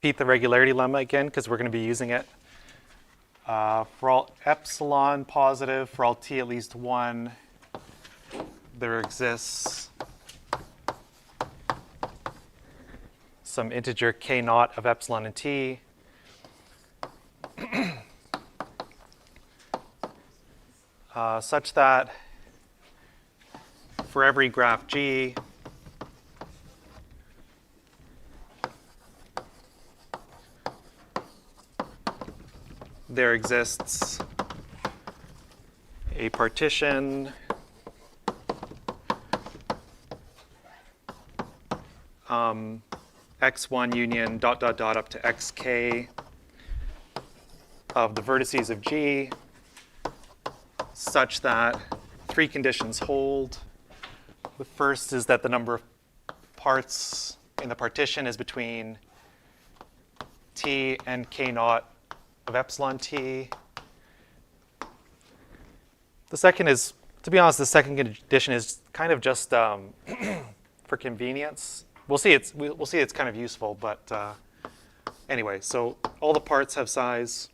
repeat the regularity lemma again because we're going to be using it. For all epsilon positive, for all t at least 1, there exists some integer k naught of epsilon and t such that for every graph G, there exists a partition x1 union ... up to xk of the vertices of G such that 3 conditions hold. The first is that the number of parts in the partition is between t and k naught of epsilon t. The second is, to be honest, the second condition is kind of just for convenience. We'll see it's kind of useful, but anyway, so all the parts have size.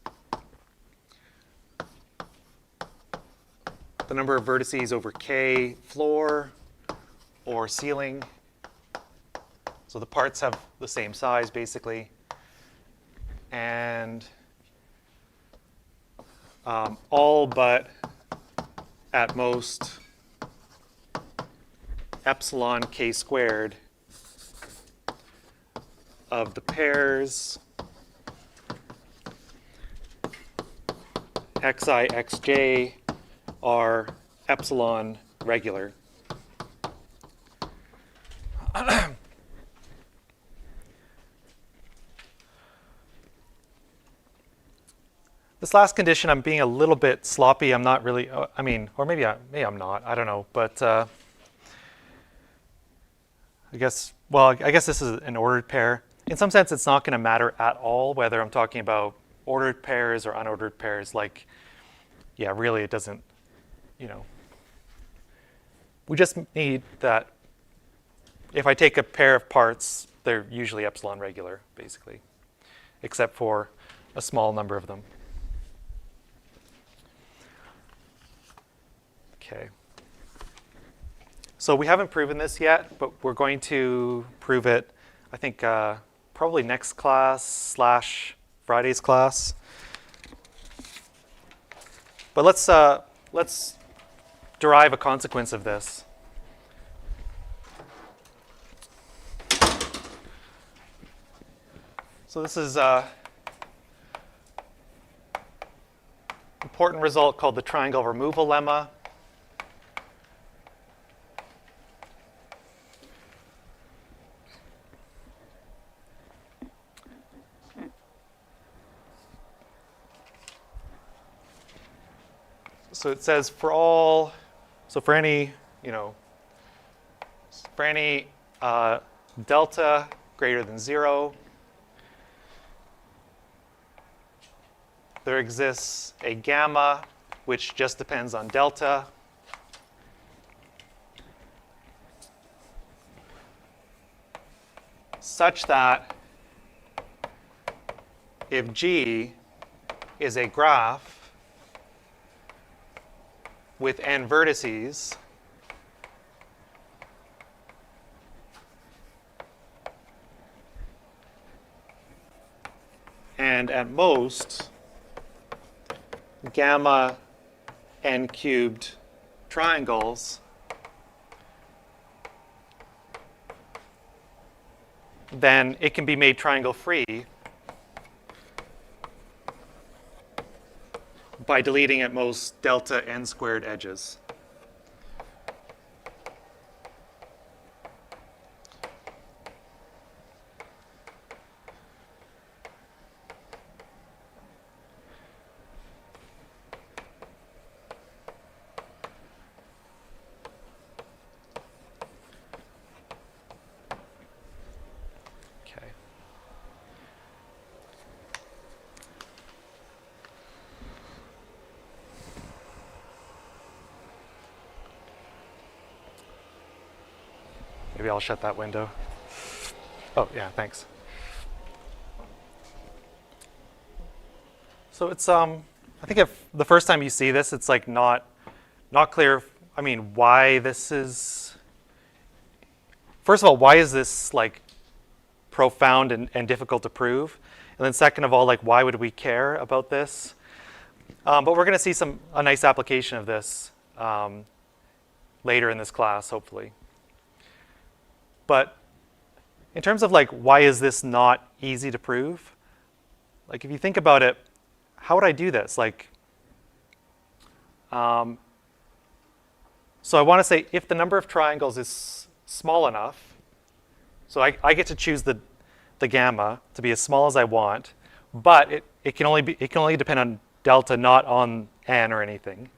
The number of vertices over k floor or ceiling. So the parts have the same size, basically. And all but, at most, epsilon k squared of the pairs xi, xj are epsilon regular. This last condition, I'm being a little bit sloppy. I'm not really, I mean, or maybe I'm not. I don't know. But I guess this is an ordered pair. In some sense, it's not going to matter at all whether I'm talking about ordered pairs or unordered pairs. Like, yeah, really, it doesn't, we just need that if I take a pair of parts, they're usually epsilon regular, basically, except for a small number of them. Okay. So we haven't proven this yet, but we're going to prove it, I think, probably next class / Friday's class. But let's derive a consequence of this. So this is an important result called the triangle removal lemma. So it says for any delta greater than 0, there exists a gamma which just depends on delta. Such that if G is a graph with n vertices, and at most gamma n cubed triangles, then it can be made triangle free by deleting at most delta n squared edges. Maybe I'll shut that window. Oh, yeah, thanks. So it's I think if the first time you see this, it's like not clear. I mean, why this is. First of all, why is this like profound and difficult to prove? And then second of all, like why would we care about this? But we're going to see a nice application of this later in this class, hopefully. But in terms of like why is this not easy to prove? Like if you think about it, how would I do this? Like, so I want to say if the number of triangles is small enough, so I get to choose the gamma to be as small as I want, but it can only depend on delta, not on n or anything.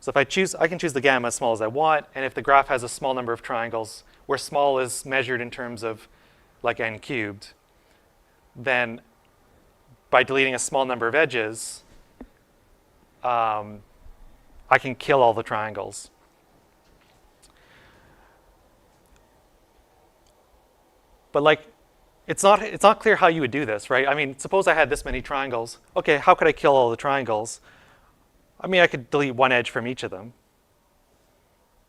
So if I can choose the gamma as small as I want, and if the graph has a small number of triangles, where small is measured in terms of like n cubed, then by deleting a small number of edges, I can kill all the triangles. But like, it's not clear how you would do this, right? I mean, suppose I had this many triangles. Okay, how could I kill all the triangles? I mean, I could delete one edge from each of them.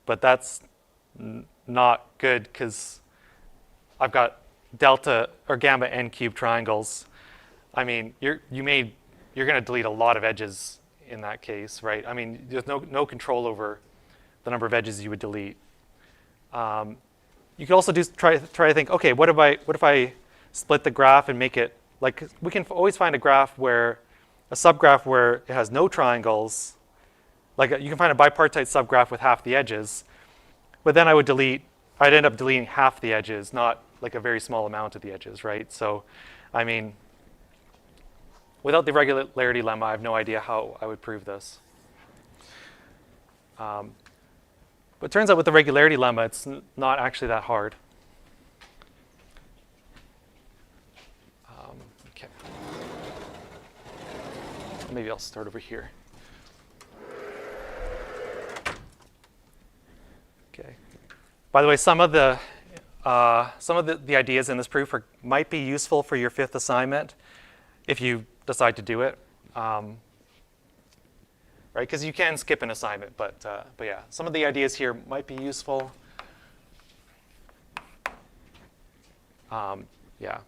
But that's not good because I've got delta or gamma n cubed triangles. I mean, you're going to delete a lot of edges in that case, right? I mean, there's no control over the number of edges you would delete. You could also try to think, okay, what if I split the graph and make it like we can always find a graph where a subgraph where it has no triangles. Like you can find a bipartite subgraph with half the edges, but then I'd end up deleting half the edges, not like a very small amount of the edges, right? So, I mean, without the regularity lemma, I have no idea how I would prove this. But it turns out with the regularity lemma, it's not actually that hard. Okay. Maybe I'll start over here. Okay. By the way, some of the ideas in this proof might be useful for your 5th assignment if you decide to do it. Right? Because you can skip an assignment, but yeah, some of the ideas here might be useful. Yeah.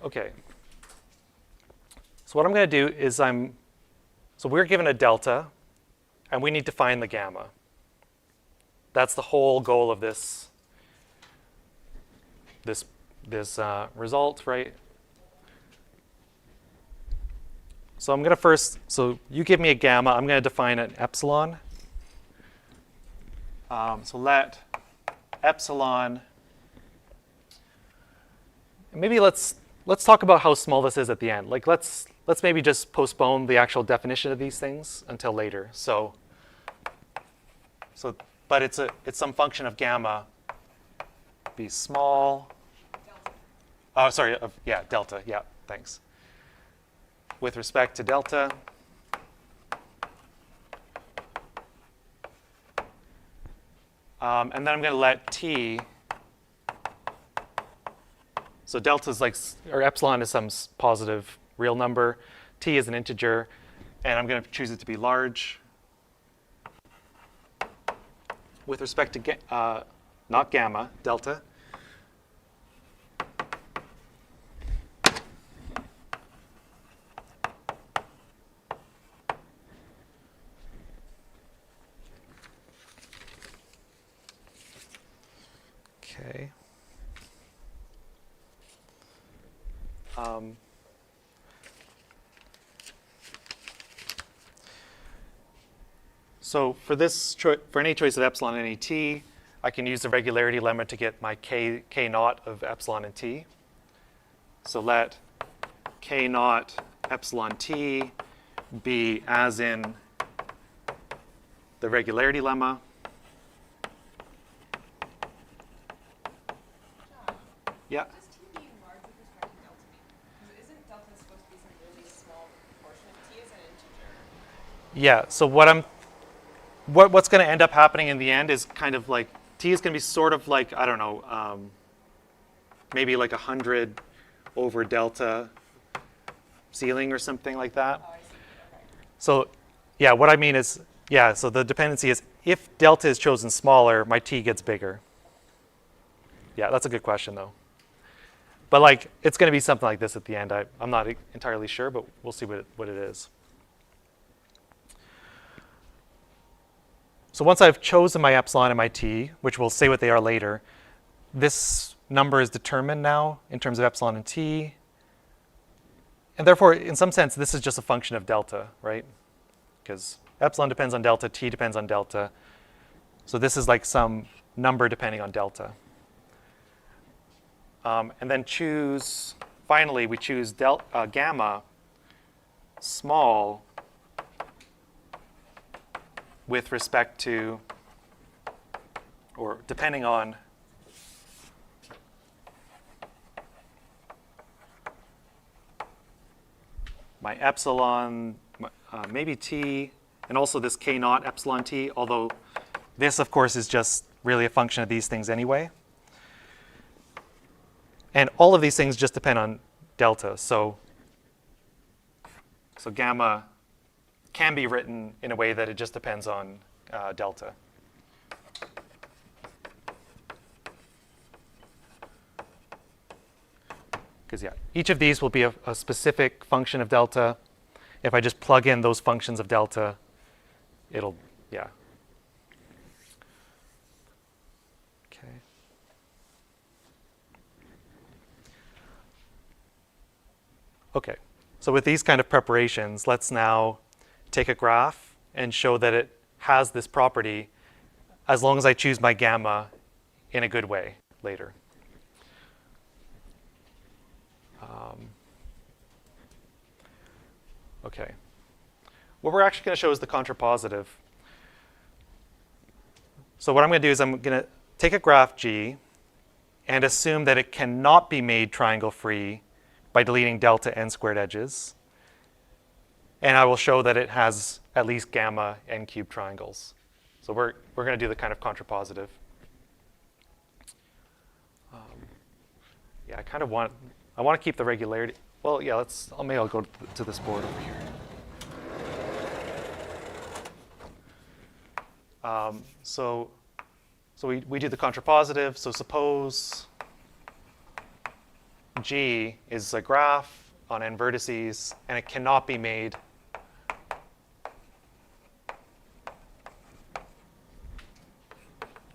Okay. So what I'm going to do is so we're given a delta, and we need to find the gamma. That's the whole goal of this result, right? So I'm going to so you give me a gamma. I'm going to define an epsilon. So let epsilon, maybe let's talk about how small this is at the end. Like let's maybe just postpone the actual definition of these things until later. So but it's some function of gamma be small. Oh, sorry, yeah, delta. Yeah, thanks. With respect to delta, and then I'm going to let t. So delta is or epsilon is some positive real number. T is an integer, and I'm going to choose it to be large. With respect to not gamma, delta. Okay. So for any choice of epsilon and any t, I can use the regularity lemma to get my k naught of epsilon and t. So let k naught epsilon t be as in the regularity lemma. Yeah. Does t being large with respect to delta mean? Because isn't delta supposed to be some really small proportion? T is an integer. Yeah. So what's going to end up happening in the end is kind of like t is going to be sort of like, I don't know, maybe like 100 over delta. ceiling or something like that. Oh, I see. Okay. So yeah, what I mean is, yeah, so the dependency is if delta is chosen smaller, my t gets bigger. Yeah, that's a good question though. But like, it's going to be something like this at the end. I'm not entirely sure, but we'll see what it is. So once I've chosen my epsilon and my t, which we'll say what they are later, this number is determined now in terms of epsilon and t. And therefore, in some sense, this is just a function of delta, right? Because epsilon depends on delta, t depends on delta. So this is like some number depending on delta. And then finally, we choose gamma small with respect to, or depending on, my epsilon, maybe t, and also this k naught epsilon t, although this, of course, is just really a function of these things anyway. And all of these things just depend on delta. So gamma can be written in a way that it just depends on delta. Because yeah, each of these will be a specific function of delta. If I just plug in those functions of delta, it'll, yeah. Okay. Okay, so with these kind of preparations, let's now take a graph and show that it has this property as long as I choose my gamma in a good way later. Okay. What we're actually going to show is the contrapositive. So what I'm going to do is I'm going to take a graph G and assume that it cannot be made triangle-free by deleting delta n squared edges. And I will show that it has at least gamma n cubed triangles. So we're going to do the kind of contrapositive. Yeah, I want to keep the regularity. Well, yeah, maybe I'll go to this board over here. So we do the contrapositive. So suppose G is a graph on n vertices, and it cannot be made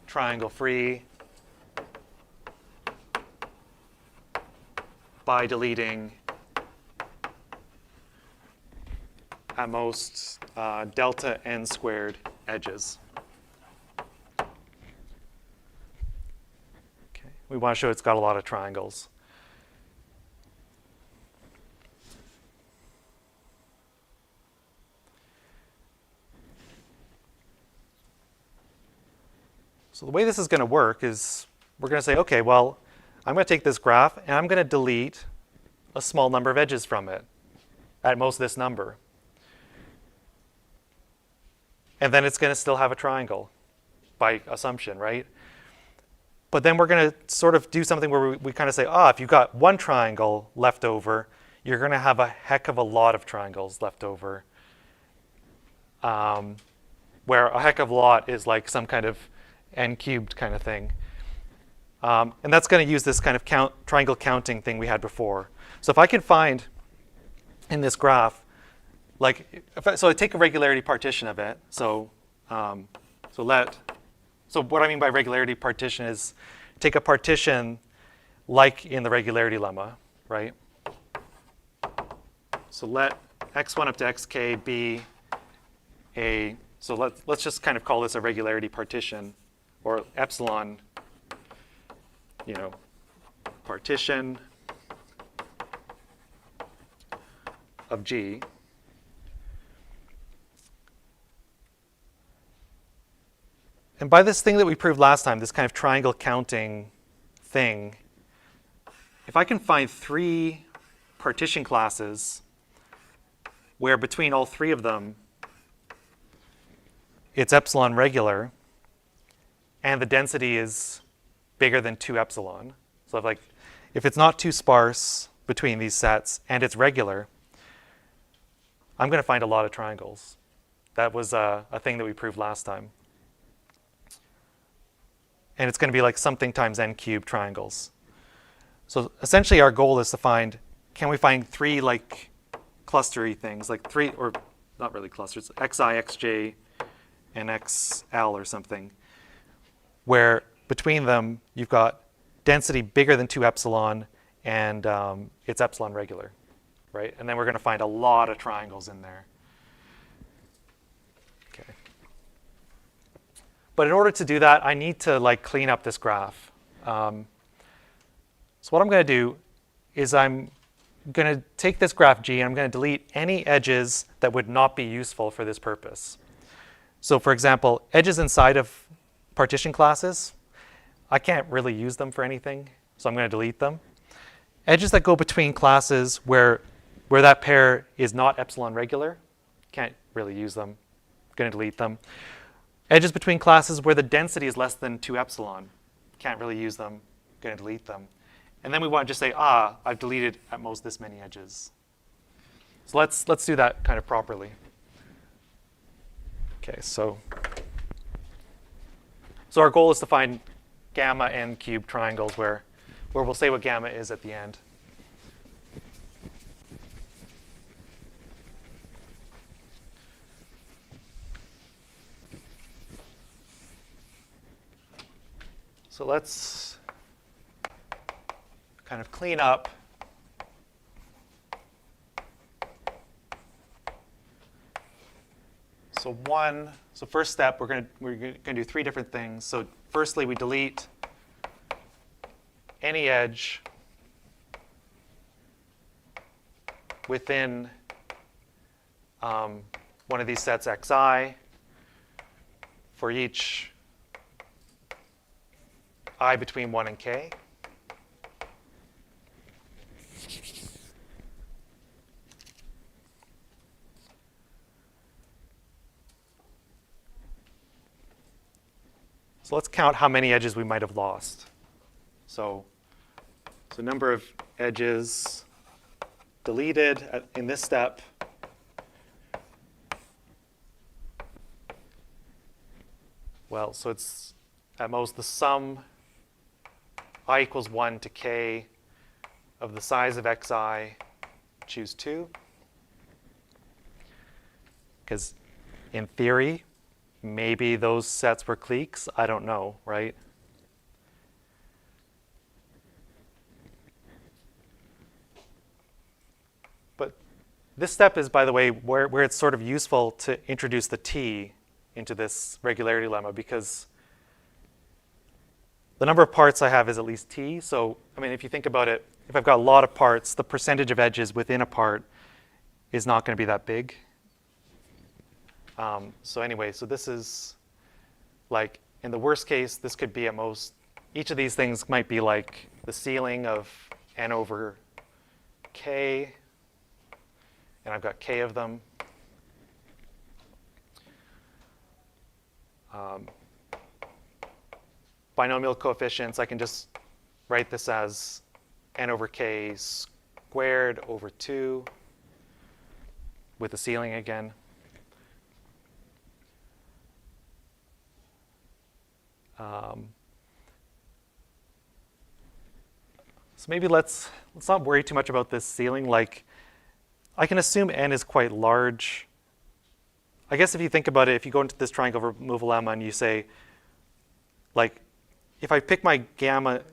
triangle-free by deleting at most delta n squared edges. Okay. We want to show it's got a lot of triangles. So the way this is going to work is we're going to say, okay, well, I'm going to take this graph and I'm going to delete a small number of edges from it, at most this number. And then it's going to still have a triangle by assumption, right? But then we're going to sort of do something where we kind of say, if you've got one triangle left over, you're going to have a heck of a lot of triangles left over. Where a heck of a lot is like some kind of n cubed kind of thing. And that's going to use this kind of triangle counting thing we had before. So if I can find in this graph, so I take a regularity partition of it. So what I mean by regularity partition is take a partition like in the regularity lemma, right? So let x1 up to xk be so let's just kind of call this a regularity partition, or epsilon, partition of G. And by this thing that we proved last time, this kind of triangle counting thing, if I can find 3 partition classes where between all 3 of them it's epsilon regular and the density is bigger than 2 epsilon. So if it's not too sparse between these sets and it's regular, I'm going to find a lot of triangles. That was a thing that we proved last time. And it's going to be like something times n cubed triangles. So essentially our goal is to find, can we find 3 like clustery things, like 3, or not really clusters, xi, xj, and xl or something, where between them you've got density bigger than 2 epsilon, and it's epsilon regular, right? And then we're going to find a lot of triangles in there. Okay. But in order to do that, I need to like clean up this graph. So what I'm going to do is I'm going to take this graph G and I'm going to delete any edges that would not be useful for this purpose. So for example, edges inside of partition classes, I can't really use them for anything, so I'm going to delete them. Edges that go between classes where that pair is not epsilon regular, can't really use them, going to delete them. Edges between classes where the density is less than 2 epsilon, can't really use them, going to delete them. And then we want to just say, I've deleted at most this many edges. So let's do that kind of properly. Okay, so our goal is to find gamma n cubed triangles where we'll say what gamma is at the end. So let's kind of clean up. So first step, we're going to do 3 different things. So firstly, we delete any edge within one of these sets xi for each I between 1 and k. So let's count how many edges we might have lost. So number of edges deleted in this step. Well, so it's at most the sum I equals 1 to k of the size of xi, choose 2. Because in theory, maybe those sets were cliques. I don't know, right? But this step is, by the way, where it's sort of useful to introduce the t into this regularity lemma, because the number of parts I have is at least t. So, I mean, if you think about it, if I've got a lot of parts, the percentage of edges within a part is not going to be that big. So anyway, so this is like, in the worst case, this could be at most, each of these things might be like the ceiling of n over k, and I've got k of them. Binomial coefficients, I can just write this as n over k squared over 2 with the ceiling again. So maybe let's not worry too much about this ceiling. Like, I can assume n is quite large. I guess if you think about it, if you go into this triangle removal lemma and you say, like, if I pick my gamma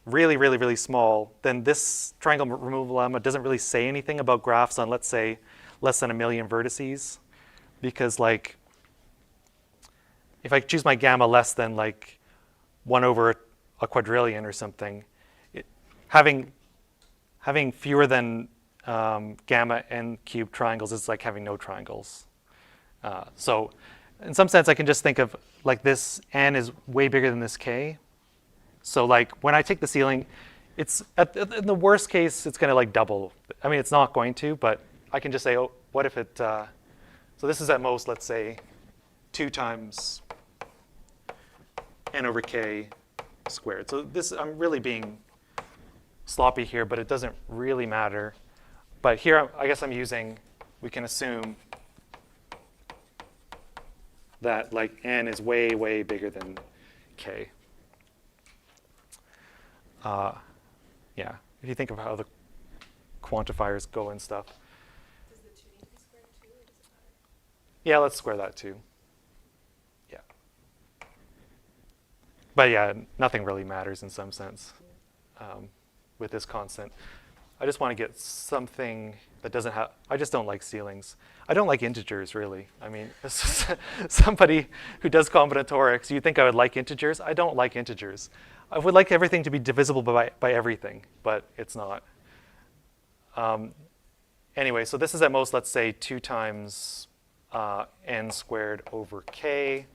really, really, really small, then this triangle removal lemma doesn't really say anything about graphs on, let's say, less than 1 million vertices. Because, like, if I choose my gamma less than, like, 1 over a quadrillion or something, having fewer than gamma n cubed triangles is like having no triangles. So in some sense, I can just think of like this n is way bigger than this k. So like when I take the ceiling, it's in the worst case, it's going to like double. I mean, it's not going to, but I can just say, oh, what if it, so this is at most, let's say, 2 times n over k squared. So this, I'm really being sloppy here, but it doesn't really matter. But here, I guess I'm using we can assume that like n is way, way bigger than k. Yeah, if you think of how the quantifiers go and stuff. Does the 2 need to be squared too, or does it matter? Yeah, let's square that too. Yeah. But yeah, nothing really matters in some sense with this constant. I just want to get something that doesn't have, I just don't like ceilings. I don't like integers, really. I mean, somebody who does combinatorics, you'd think I would like integers. I don't like integers. I would like everything to be divisible by everything, but it's not. Anyway, so this is at most, let's say, 2 times n squared over k.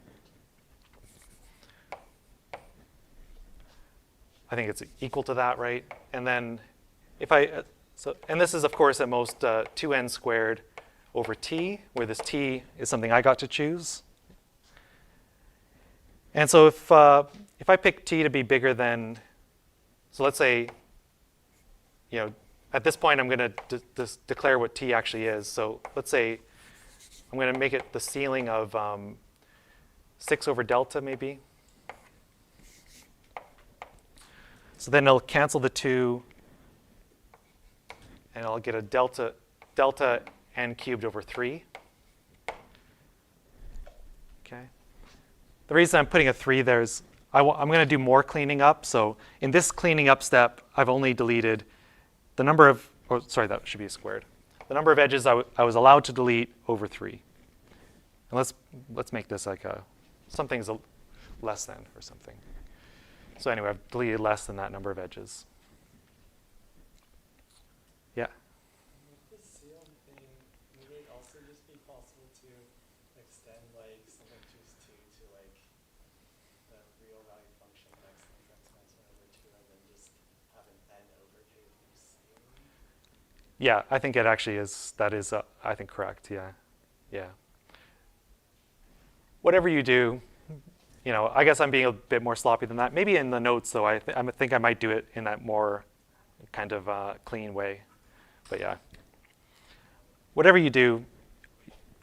I think it's equal to that, right? And then if I, and this is, of course, at most 2n squared over t, where this t is something I got to choose. And so if I pick t to be bigger than, so let's say, at this point I'm going to declare what t actually is. So let's say I'm going to make it the ceiling of 6 over delta, maybe. So then it'll cancel the 2, and I'll get a delta n cubed over 3. Okay. The reason I'm putting a 3 there is I'm going to do more cleaning up. So in this cleaning up step, I've only deleted the number of, oh, sorry, that should be squared. The number of edges I was allowed to delete over 3. And let's make this like something's less than or something. So anyway, I've deleted less than that number of edges. Yeah? With the ceiling thing, would it also just be possible to extend like something choose 2 to like the real value function x times x minus 1 over 2 and then just have an n over 2 ceiling? Yeah, I think it actually is, that is, I think, correct, yeah. Yeah. Whatever you do, I guess I'm being a bit more sloppy than that. Maybe in the notes, though, I think I might do it in that more kind of clean way. But yeah, whatever you do,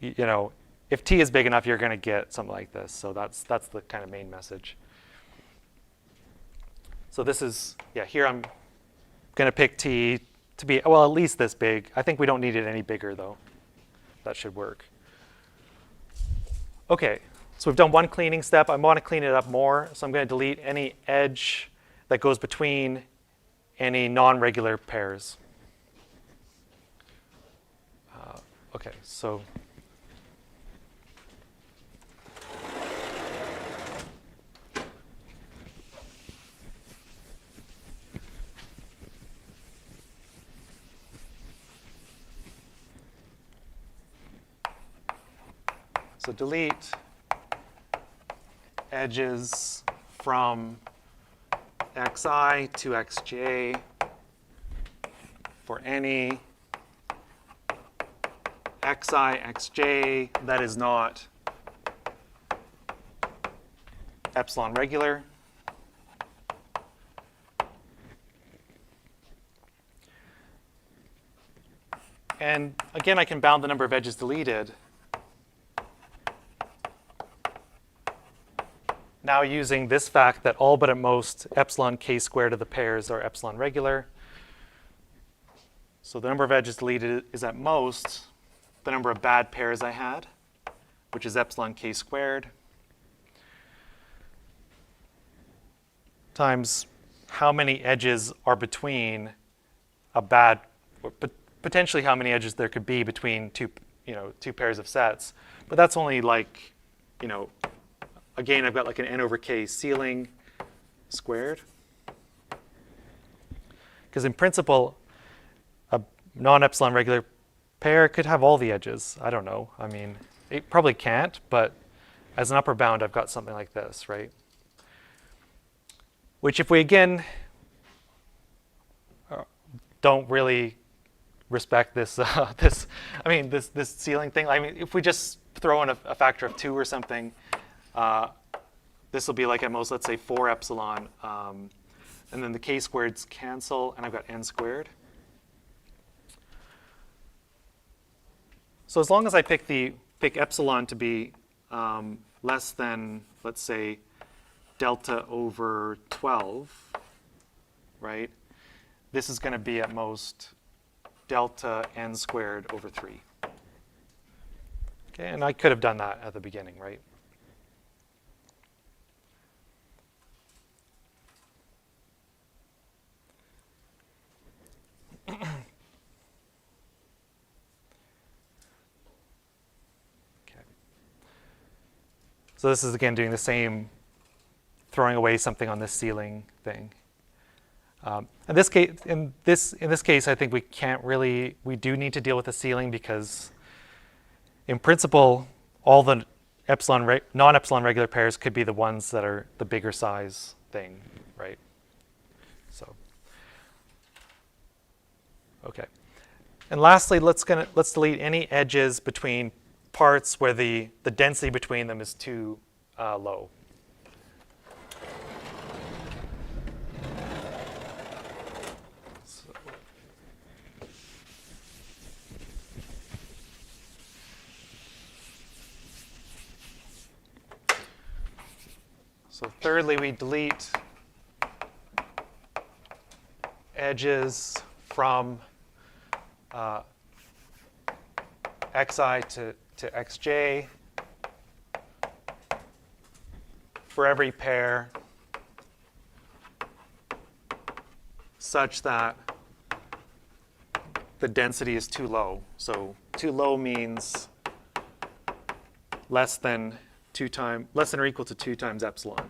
if t is big enough, you're going to get something like this. So that's the kind of main message. So this is, yeah, here I'm going to pick t to be, well, at least this big. I think we don't need it any bigger, though. That should work. OK. So we've done one cleaning step. I want to clean it up more. So I'm going to delete any edge that goes between any non-regular pairs. OK, so delete edges from xi to xj for any xi, xj that is not epsilon regular. And again, I can bound the number of edges deleted. Now using this fact that all but at most epsilon k squared of the pairs are epsilon regular. So the number of edges deleted is at most the number of bad pairs I had, which is epsilon k squared, times how many edges are between a bad, or potentially how many edges there could be between two pairs of sets. But that's only like, again, I've got like an n over k ceiling squared. Because in principle, a non-epsilon regular pair could have all the edges. I don't know. I mean, it probably can't, but as an upper bound, I've got something like this, right? Which if we, again, don't really respect this, this ceiling thing. I mean, if we just throw in a factor of 2 or something, this will be like at most, let's say, 4 epsilon. And then the k squareds cancel, and I've got n squared. So as long as I pick epsilon to be less than, let's say, delta over 12, right? This is going to be at most delta n squared over 3. Okay, and I could have done that at the beginning, right? So this is, again, doing the same, throwing away something on this ceiling thing. In this case, I think we do need to deal with the ceiling because, in principle, all the non-epsilon regular pairs could be the ones that are the bigger size thing, right? So, okay. And lastly, let's delete any edges between parts where the density between them is too low. So thirdly, we delete edges from xi to xj for every pair such that the density is too low. So too low means less than or equal to 2 times epsilon.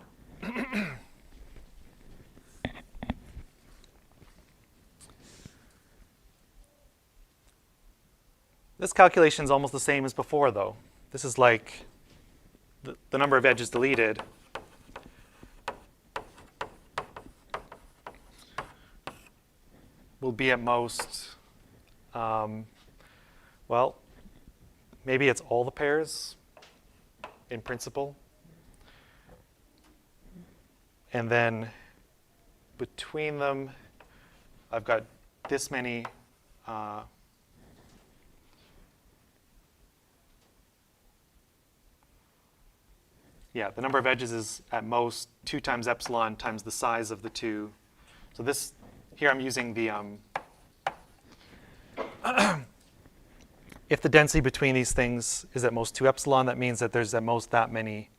This calculation is almost the same as before, though. This is like the number of edges deleted will be at most, well, maybe it's all the pairs in principle. And then between them, I've got this many yeah, the number of edges is at most 2 times epsilon times the size of the two. So this, here I'm using the, if the density between these things is at most 2 epsilon, that means that there's at most that many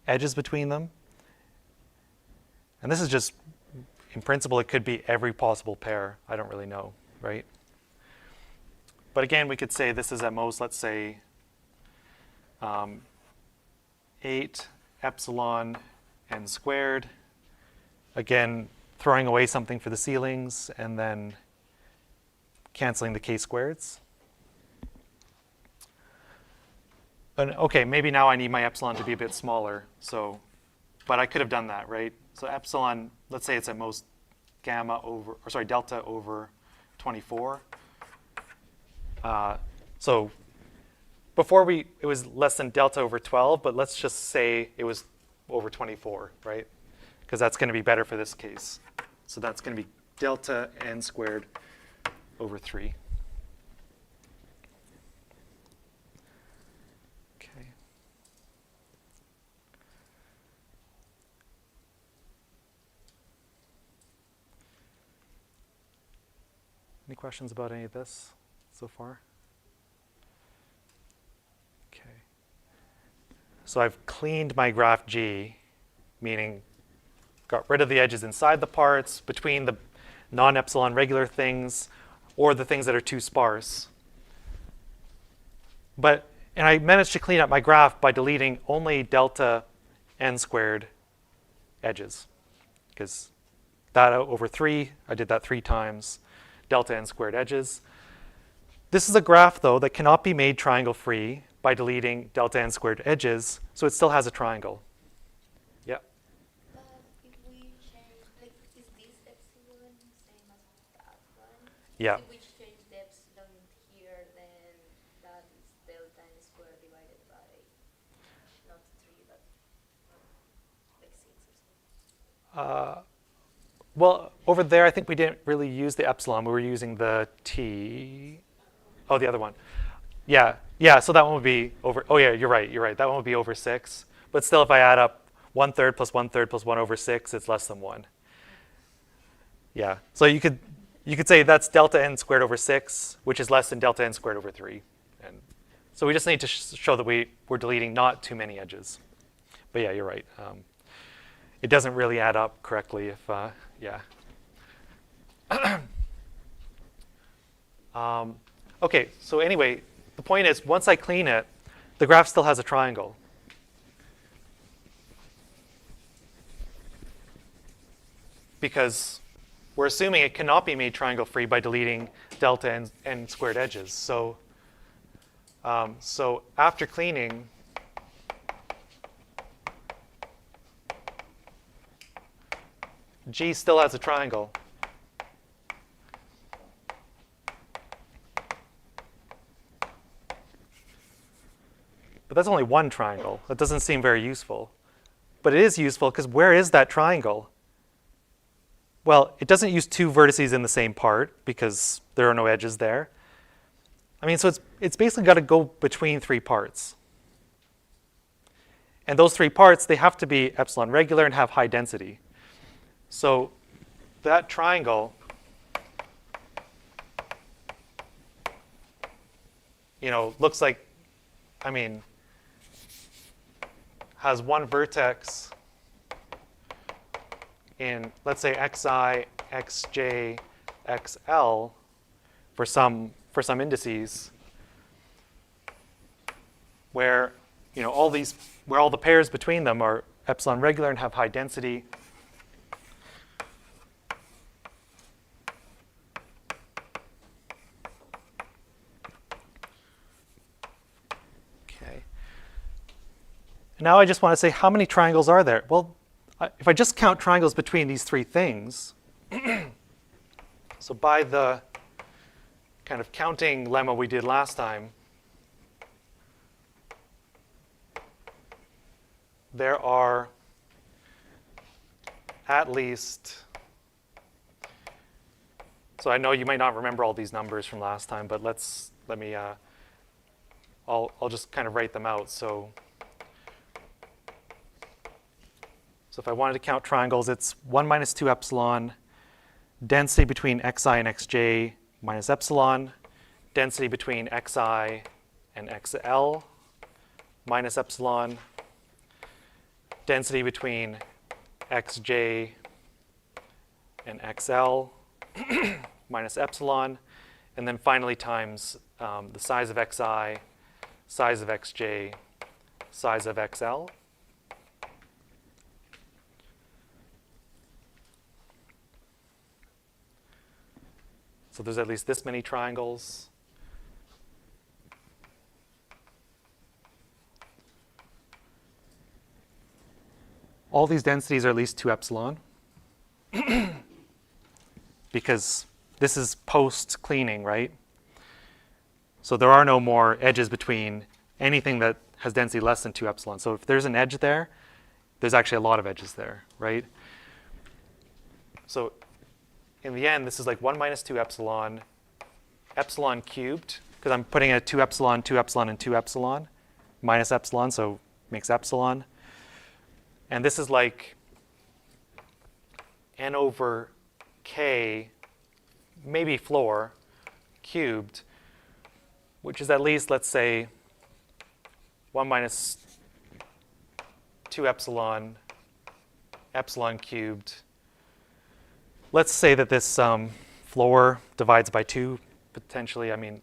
edges between them. And this is just, in principle, it could be every possible pair. I don't really know, right? But again, we could say this is at most, let's say, 8 epsilon n squared. Again, throwing away something for the ceilings and then canceling the k-squareds. And okay, maybe now I need my epsilon to be a bit smaller. So, but I could have done that, right? So epsilon, let's say it's at most delta over 24. So before it was less than delta over 12, but let's just say it was over 24, right? Because that's going to be better for this case. So that's going to be delta n squared over 3. Okay. Any questions about any of this so far? Okay. So I've cleaned my graph G, meaning got rid of the edges inside the parts, between the non-epsilon regular things, or the things that are too sparse. And I managed to clean up my graph by deleting only delta n squared edges. Because that over 3, I did that 3 times, delta n squared edges. This is a graph, though, that cannot be made triangle-free by deleting delta n squared edges, so it still has a triangle. Yeah? But if we change, like, is this epsilon same as that one? Yeah. If we change the epsilon here, then that is delta n squared divided by not 3, but like 6 or something. Well, over there, I think we didn't really use the epsilon. We were using the t. Oh, the other one. Yeah, so that one would be over, oh yeah, you're right. That one would be over 6. But still, if I add up 1/3 plus 1/3 plus 1 over 6, it's less than 1. Yeah, so you could say that's delta n squared over 6, which is less than delta n squared over 3. And so we just need to show that we're deleting not too many edges. But yeah, you're right. It doesn't really add up correctly if, yeah. Okay, so anyway, the point is, once I clean it, the graph still has a triangle. Because we're assuming it cannot be made triangle-free by deleting delta n squared edges. So, so after cleaning, G still has a triangle. But that's only one triangle. That doesn't seem very useful. But it is useful because where is that triangle? Well, it doesn't use 2 vertices in the same part because there are no edges there. I mean, so it's basically got to go between 3 parts. And those 3 parts, they have to be epsilon regular and have high density. So that triangle, looks like, I mean, has one vertex in, let's say, xi, xj, xl for some indices where all the pairs between them are epsilon regular and have high density. Okay. Now I just want to say, how many triangles are there? Well, if I just count triangles between these 3 things, so by the kind of counting lemma we did last time, there are at least, so I know you might not remember all these numbers from last time, but I'll just kind of write them out. So if I wanted to count triangles, it's 1 minus 2 epsilon, density between xi and xj minus epsilon, density between xi and xl minus epsilon, density between xj and xl minus epsilon, and then finally times the size of xi, size of xj, size of xl. So there's at least this many triangles. All these densities are at least 2 epsilon because this is post-cleaning, right? So there are no more edges between anything that has density less than 2 epsilon. So if there's an edge there, there's actually a lot of edges there, right? So in the end, this is like 1 minus 2 epsilon, epsilon cubed, because I'm putting a 2 epsilon, and 2 epsilon, minus epsilon, so makes epsilon. And this is like n over k, maybe floor, cubed, which is at least, let's say, 1 minus 2 epsilon, epsilon cubed. Let's say that this floor divides by 2, potentially. I mean,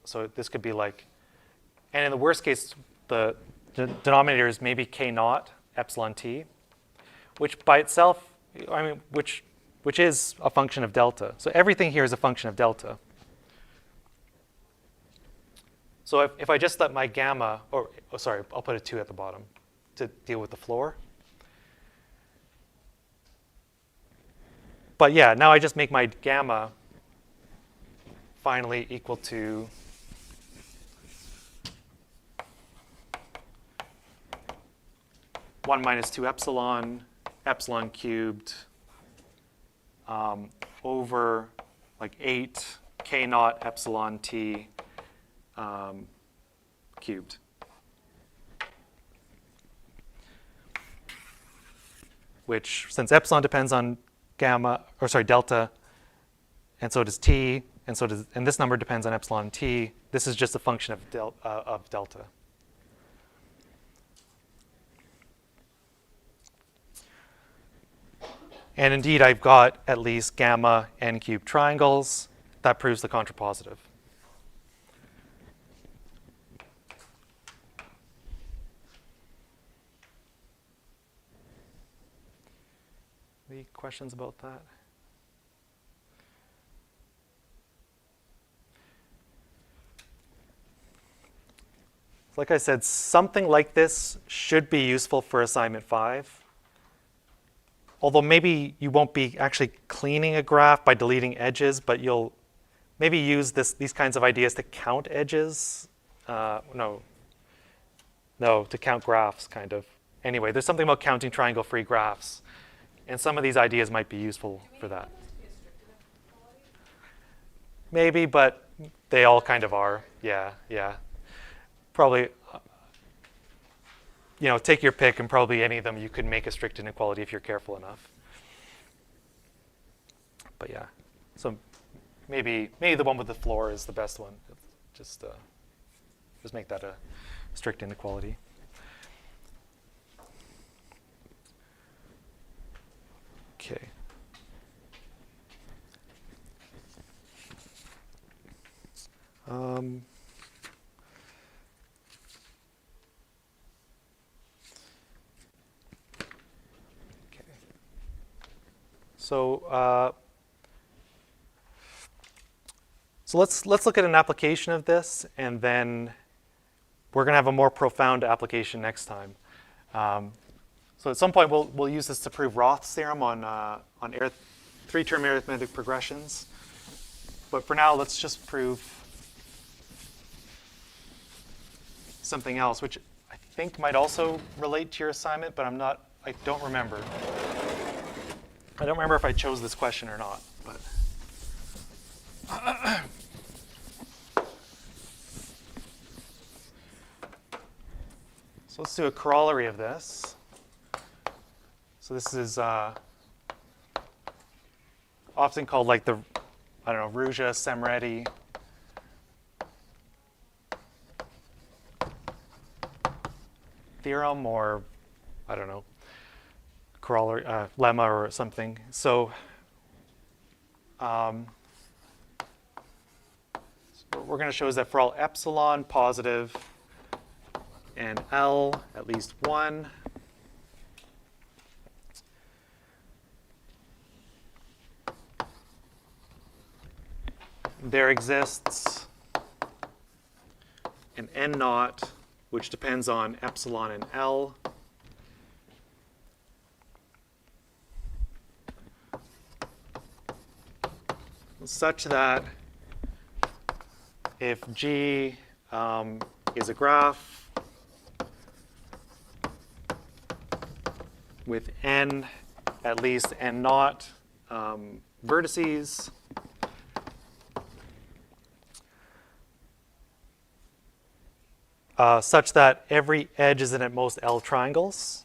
so this could be like, and in the worst case, the denominator is maybe k naught epsilon t, which by itself, I mean, which is a function of delta. So everything here is a function of delta. So if I just let my gamma, sorry, I'll put a 2 at the bottom to deal with the floor. But yeah, now I just make my gamma finally equal to one minus 2 epsilon, epsilon cubed, over like 8 k naught epsilon t cubed. Which, since epsilon depends on delta, and so does t, and this number depends on epsilon and t, this is just a function of delta. And indeed, I've got at least gamma n cubed triangles. That proves the contrapositive. Any questions about that? Like I said, something like this should be useful for assignment 5. Although maybe you won't be actually cleaning a graph by deleting edges, but you'll maybe use these kinds of ideas to count edges. No, to count graphs, kind of. Anyway, there's something about counting triangle-free graphs. And some of these ideas might be useful for that. Maybe, but they all kind of are. Yeah. Probably, take your pick, and probably any of them you could make a strict inequality if you're careful enough. But yeah, so maybe the one with the floor is the best one. Just make that a strict inequality. Okay. So let's look at an application of this, and then we're going to have a more profound application next time. So at some point we'll use this to prove Roth's theorem on 3-term arithmetic progressions. But for now, let's just prove something else, which I think might also relate to your assignment, but I don't remember. I don't remember if I chose this question or not, but so let's do a corollary of this. So this is often called like the, Ruggia-Semreti theorem, or corollary, lemma or something. So what we're going to show is that for all epsilon positive and L at least 1, there exists an n naught which depends on epsilon and L, such that if G is a graph with n, at least n naught vertices, such that every edge is in at most L triangles,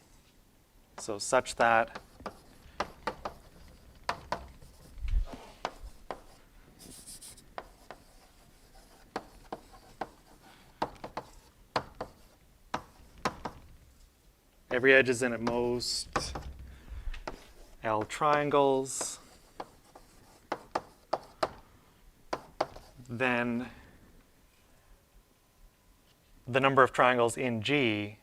so such that every edge is in at most L triangles, then the number of triangles in G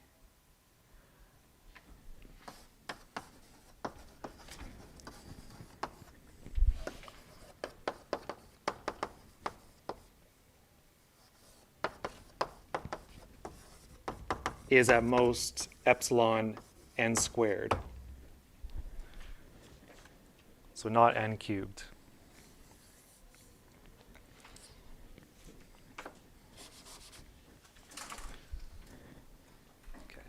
is at most epsilon n squared. So not n cubed. Okay.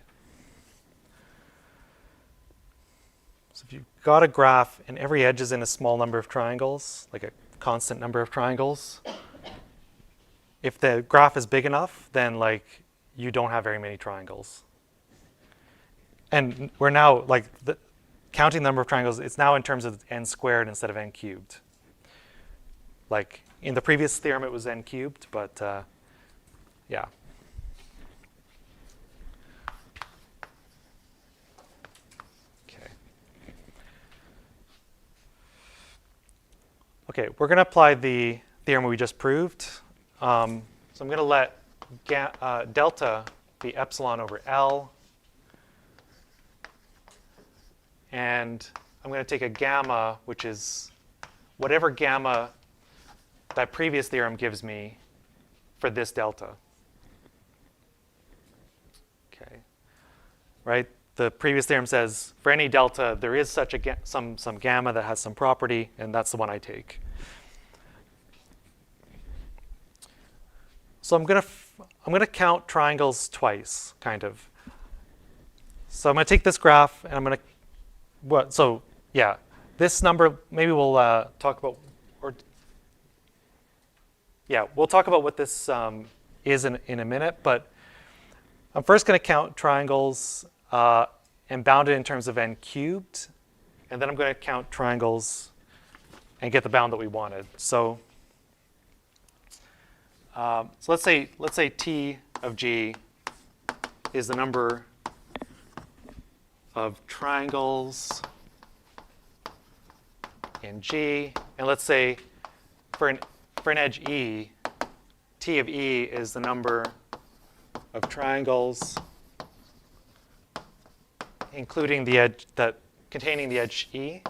So if you've got a graph and every edge is in a small number of triangles, like a constant number of triangles, if the graph is big enough, then like you don't have very many triangles. And we're now like counting the number of triangles, it's now in terms of n squared instead of n cubed. Like in the previous theorem, it was n cubed, but yeah. Okay. Okay, we're going to apply the theorem we just proved. So I'm going to let delta be epsilon over L. And I'm going to take a gamma, which is whatever gamma that previous theorem gives me for this delta. Okay, right? The previous theorem says for any delta, there is such a some gamma that has some property, and that's the one I take. So I'm going to count triangles twice, kind of. So I'm going to take this graph, and I'm going to so yeah, this number, maybe we'll talk about, or yeah, we'll talk about what this is in a minute, but I'm first going to count triangles and bound it in terms of n cubed, and then I'm going to count triangles and get the bound that we wanted. So let's say T of G is the number of triangles in G, and let's say for an edge E, T of E is the number of triangles including the edge containing the edge E.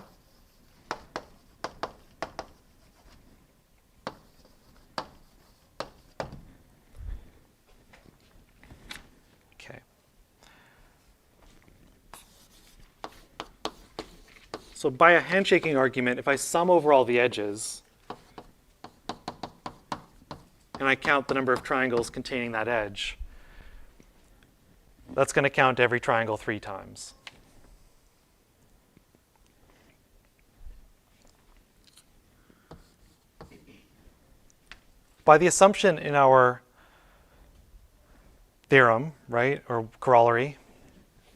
So by a handshaking argument, if I sum over all the edges, and I count the number of triangles containing that edge, that's going to count every triangle 3 times. By the assumption in our theorem, right, or corollary,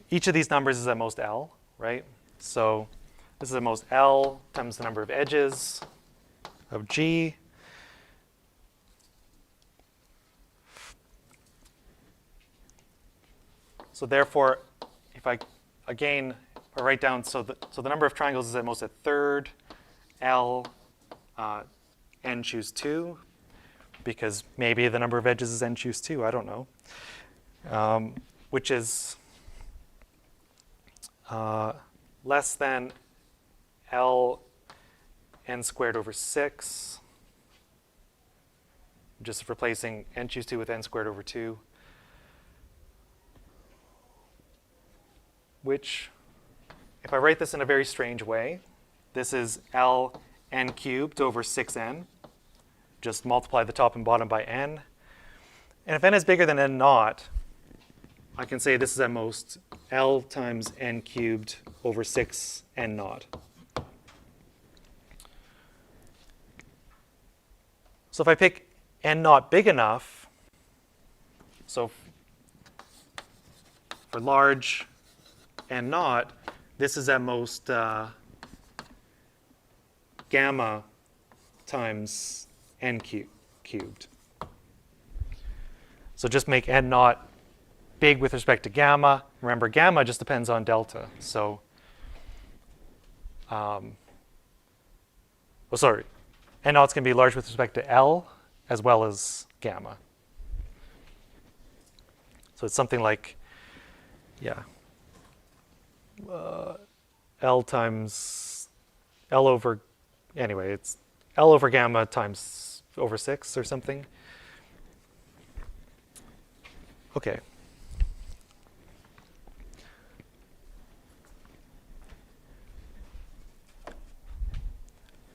each of these numbers is at most L, right? So this is at most L times the number of edges of G. So therefore, if I write down, so the number of triangles is at most a third L n choose 2, because maybe the number of edges is n choose 2, I don't know, which is less than L n squared over 6, just replacing n choose 2 with n squared over 2, which, if I write this in a very strange way, this is L n cubed over 6n. Just multiply the top and bottom by n. And if n is bigger than n naught, I can say this is at most L times n cubed over 6 n naught. So if I pick n naught big enough, so for large n naught, this is at most gamma times n cubed. So just make n naught big with respect to gamma. Remember, gamma just depends on delta. So, n naught's going to be large with respect to L as well as gamma. So it's something like, yeah, L times L over, anyway, it's L over gamma times over 6 or something. Okay.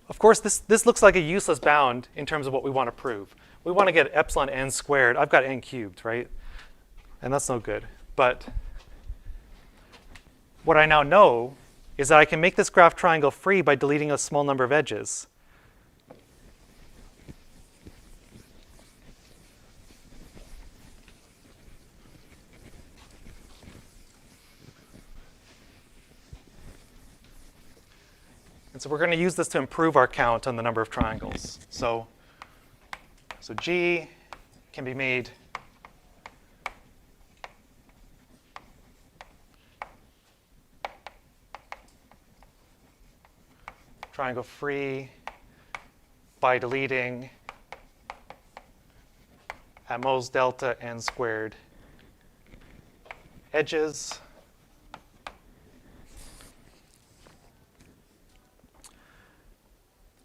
Of course, this looks like a useless bound in terms of what we want to prove. We want to get epsilon n squared. I've got n cubed, right? And that's no good. But what I now know is that I can make this graph triangle free by deleting a small number of edges. And so we're going to use this to improve our count on the number of triangles. So G can be made triangle free by deleting at most delta n squared edges.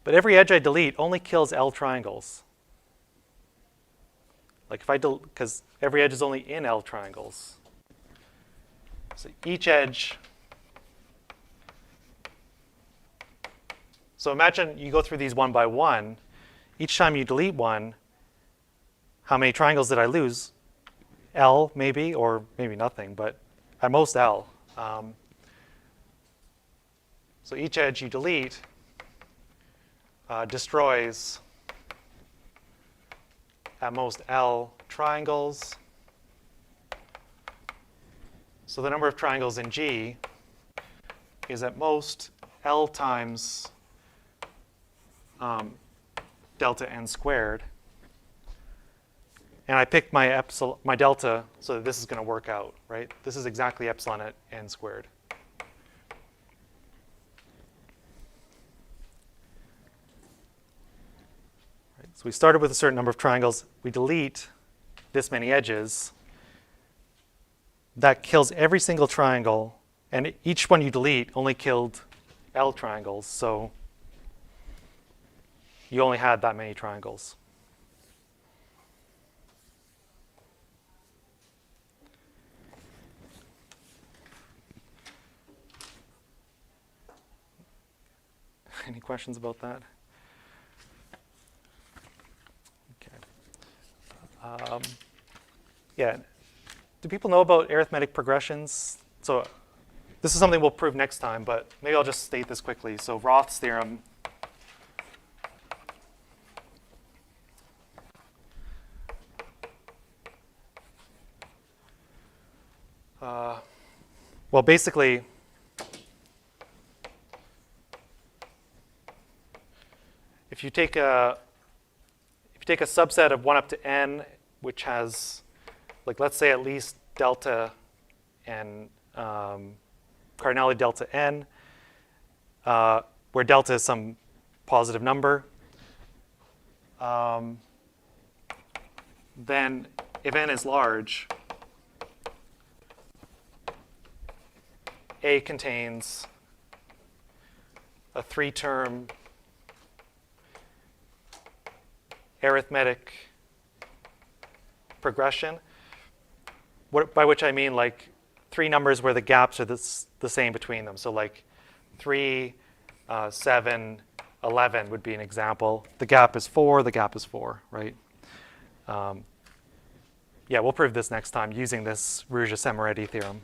But every edge I delete only kills L triangles. Like if I because every edge is only in L triangles. So each edge. So imagine you go through these one by one. Each time you delete one, how many triangles did I lose? L maybe, or maybe nothing, but at most L. So each edge you delete destroys at most L triangles. So the number of triangles in G is at most L times delta n squared. And I picked my delta so that this is going to work out, right? This is exactly epsilon at n squared. Right, so we started with a certain number of triangles. We delete this many edges. That kills every single triangle. And each one you delete only killed L triangles. So you only had that many triangles. Any questions about that? Okay. Yeah. Do people know about arithmetic progressions? So this is something we'll prove next time, but maybe I'll just state this quickly. So Roth's theorem. Well, basically, if you take a subset of 1 up to n, which has, like, let's say at least delta and cardinality delta n, where delta is some positive number, then if n is large, A contains a 3-term arithmetic progression, by which I mean like 3 numbers where the gaps are the same between them. So like 3, 7, 11 would be an example. The gap is 4, the gap is 4, right? Yeah, we'll prove this next time using this Ruggia-Semeretti theorem.